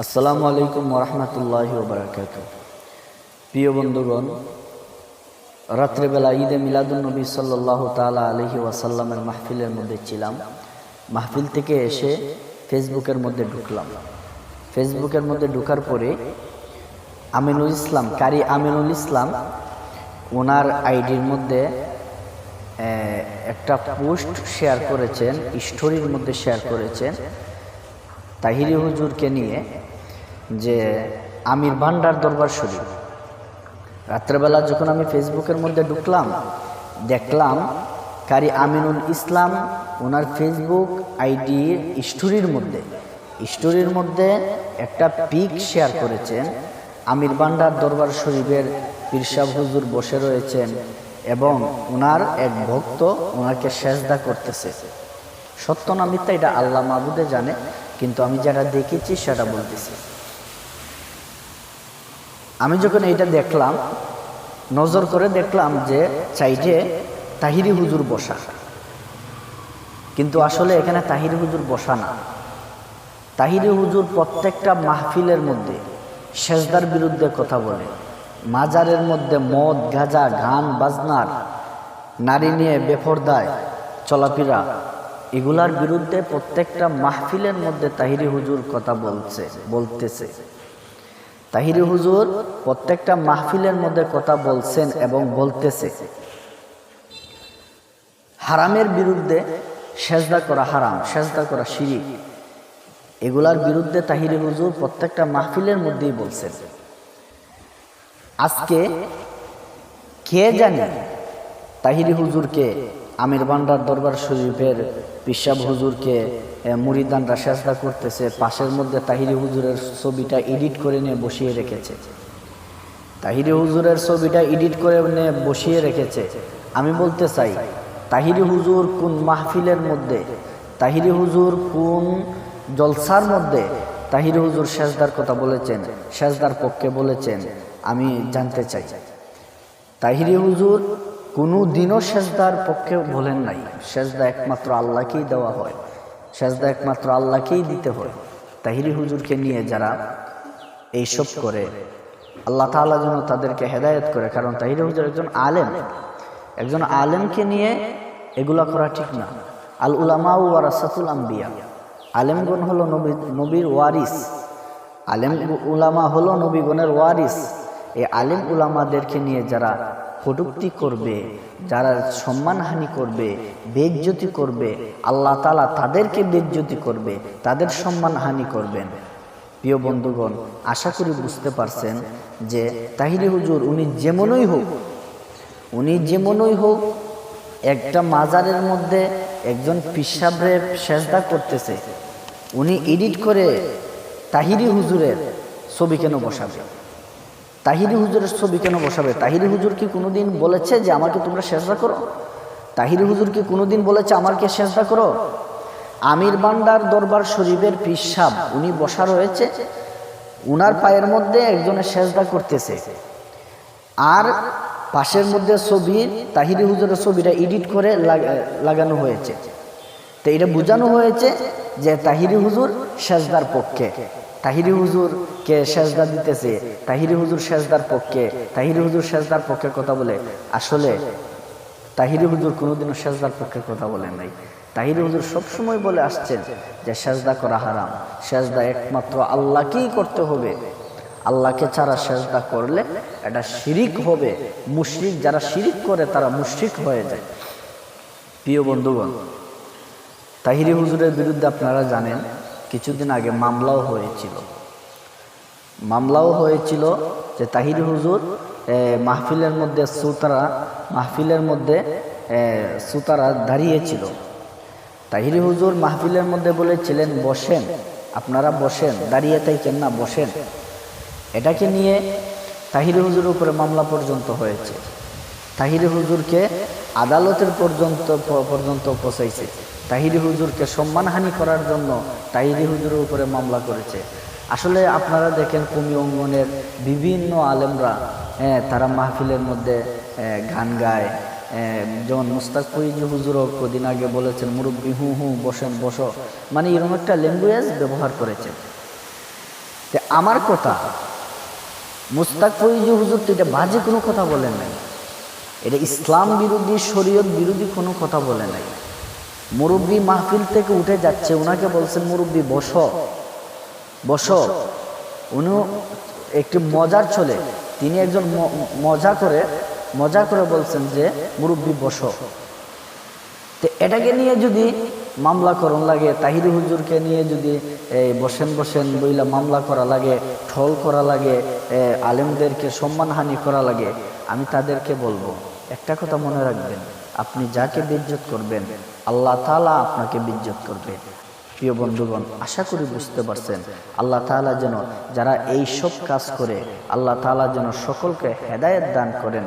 আসসালামু আলাইকুম ওরহমতুল্লাহি ওবারাকাতুহু। প্রিয় বন্ধুগণ, রাত্রেবেলা ঈদে মিলাদুন্নবী সাল্লাল্লাহু তাআলা আলাইহি ওয়াসাল্লামের মাহফিলের মধ্যে ছিলাম। মাহফিল থেকে এসে ফেসবুকের মধ্যে ঢুকলাম। ফেসবুকের মধ্যে ঢোকার পরে আমিনুল ইসলাম, কারি আমিনুল ইসলাম, ওনার আইডির মধ্যে একটা পোস্ট শেয়ার করেছেন, স্টোরির মধ্যে শেয়ার করেছেন তাহিরি হুজুরকে নিয়ে, যে আমির ভান্ডার দরবার শরীফ। রাত্রেবেলা যখন আমি ফেসবুকের মধ্যে ঢুকলাম, দেখলাম কারি আমিনুল ইসলাম ওনার ফেসবুক আইডির স্টোরির মধ্যে একটা পিক শেয়ার করেছেন। আমির ভান্ডার দরবার শরীফের পীর সাহেব হুজুর বসে রয়েছেন এবং ওনার এক ভক্ত ওনাকে সেজদা করতেছে। সত্য না মিথ্যা এটা আল্লাহ মাবুদে জানে, কিন্তু আমি যেটা দেখেছি সেটা বলতেছি। আমি যখন এইটা দেখলাম, নজর করে দেখলাম যে সাইডে তাহিরি হুজুর বসা, কিন্তু আসলে এখানে তাহিরি হুজুর বসা না। তাহিরি হুজুর প্রত্যেকটা মাহফিলের মধ্যে সেজদার বিরুদ্ধে কথা বলে, মাজারের মধ্যে মদ গাঁজা গান বাজনার, নারী নিয়ে বেপরদায় চলাফেরা, এগুলার বিরুদ্ধে প্রত্যেকটা মাহফিলের মধ্যে তাহিরি হুজুর কথা বলতেছে। তাহিরি হুজুর প্রত্যেকটা মাহফিলের মধ্যে কথা বলছেন এবং বলতেছে হারামের বিরুদ্ধে, সেজদা করা হারাম, সেজদা করা শিরিক, এগুলার বিরুদ্ধে তাহিরি হুজুর প্রত্যেকটা মাহফিলের মধ্যেই বলছেন। আজকে কে জানে তাহিরি হুজুরকে, আমির ভান্ডার দরবার শরীফের পীর সাহেব হুজুরকে মুরিদানরা সেজদা করতেছে, পাশের মধ্যে তাহিরি হুজুরের ছবিটা এডিট করে নিয়ে বসিয়ে রেখেছে। তাহিরি হুজুরের ছবিটা এডিট করে নিয়ে বসিয়ে রেখেছে। আমি বলতে চাই, তাহিরি হুজুর কোন মাহফিলের মধ্যে, তাহিরি হুজুর কোন জলসার মধ্যে তাহিরি হুজুর সেজদার কথা বলেছেন, সেজদার পক্ষে বলেছেন, আমি জানতে চাই। তাহিরি হুজুর কোনো দিনও সেজদার পক্ষে বলেন নাই। সেজদা একমাত্র আল্লাহকেই দেওয়া হয়, সেজদা একমাত্র আল্লাহকেই দিতে হয়। তাহিরি হুজুরকে নিয়ে যারা এইসব করে, আল্লাহ তাআলা যেন তাদেরকে হেদায়েত করে। কারণ তাহিরি হুজুর একজন আলেমকে নিয়ে এগুলা করা ঠিক না। আল উলামা ওয়ারাসাতুল আম্বিয়া, আলেমগণ হলো নবীর ওয়ারিস, আলেম উলামা হলো নবীগণের ওয়ারিস। এই আলেম উলামাদেরকে নিয়ে যারা কটূক্তি করবে, যারা সম্মানহানি করবে, বেইজ্জতি করবে, আল্লাহ তাআলা তাদেরকে বেইজ্জতি করবে, তাদের সম্মানহানি করবেন। প্রিয় বন্ধুগণ, আশা করি বুঝতে পারছেন যে তাহিরি হুজুর উনি যেমনই হোক, একটা মাজারের মধ্যে একজন পীর সাহেবের সেজদা করতেছে, উনি এডিট করে তাহিরি হুজুরের ছবি কেন বসাবে? তাহিরি হুজুরের ছবি কেন বসাবে? তাহিরি হুজুর কি কোনোদিন বলেছে যে আমাকে তোমরা সেজদা করো? তাহিরি হুজুর কি কোনোদিন বলেছে আমাকে সেজদা করো? আমির ভান্ডার দরবার শরীফের পীর সাহেব উনি বসা রয়েছে, উনার পায়ের মধ্যে একজনের সেজদা করতেছে, আর পাশের মধ্যে ছবি তাহিরি হুজুরের ছবিটা এডিট করে লাগানো হয়েছে। তো এটা বোঝানো হয়েছে যে তাহিরি হুজুর সেজদার পক্ষে, তাহিরি হুজুরকে সেজদা দিতেছে, তাহিরি হুজুর সেজদার পক্ষে, তাহিরি হুজুর সেজদার পক্ষে কথা বলে। আসলে তাহিরি হুজুর কোনোদিনও সেজদার পক্ষে কথা বলেন নাই। তাহিরি হুজুর সবসময় বলে আসছেন যে সেজদা করা হারাম, সেজদা একমাত্র আল্লাহকেই করতে হবে, আল্লাহকে ছাড়া সেজদা করলে এটা শিরিক হবে, মুশরিক, যারা শিরিক করে তারা মুশরিক হয়ে যায়। প্রিয় বন্ধুগণ, তাহিরি হুজুরের বিরুদ্ধে আপনারা জানেন কিছুদিন আগে মামলাও হয়েছিল যে তাহিরি হুজুর মাহফিলের মধ্যে সুতারা দাঁড়িয়েছিল। তাহিরি হুজুর মাহফিলের মধ্যে বলেছিলেন বসেন, আপনারা বসেন, দাঁড়িয়ে থাকেন না, বসেন। এটাকে নিয়ে তাহিরি হুজুরের উপরে মামলা পর্যন্ত হয়েছে। তাহিরি হুজুরকে আদালতের পর্যন্ত পৌঁছাইছে। তাহিরি হুজুরকে সম্মানহানি করার জন্য তাহিরি হুজুরের উপরে মামলা করেছে। আসলে আপনারা দেখেন কমি অঙ্গনের বিভিন্ন আলেমরা তারা মাহফিলের মধ্যে গান গায়, যেমন মুস্তাক ফরিজি হুজুরও কদিন আগে বলেছেন মুরব্বী হু বসেন বসো, মানে এরকম একটা ল্যাঙ্গুয়েজ ব্যবহার করেছেন। আমার কথা মুস্তাক ফৈজি হুজুর তো এটা বাজে কোনো কথা বলেন নাই, এটা ইসলাম বিরোধী শরীয়ত বিরোধী কোনো কথা বলে নাই। মুরব্বী মাহফিল থেকে উঠে যাচ্ছে, ওনাকে বলছেন মুরব্বী বসো বসো। উনি একটি মজার চলে, তিনি একজন মজা করে বলছেন যে মুরব্বী বসো। তো এটাকে নিয়ে যদি মামলা করণ লাগে, তাহিরি হুজুরকে নিয়ে যদি বসেন বইলা মামলা করা লাগে, ঠল করা লাগে, আলেমদেরকে সম্মানহানি করা লাগে, আমি তাদেরকে বলবো একটা কথা মনে রাখবেন, আপনি যাকে বেইজ্জত করবেন আল্লাহ তাআলা আপনাকে বেইজ্জত করবে। প্রিয় বন্ধুগণ, আশা করি বুঝতে পারছেন। আল্লাহ তাআলা যেন যারা এই সব কাজ করে, আল্লাহ তাআলা যেন সকলকে হেদায়েত দান করেন।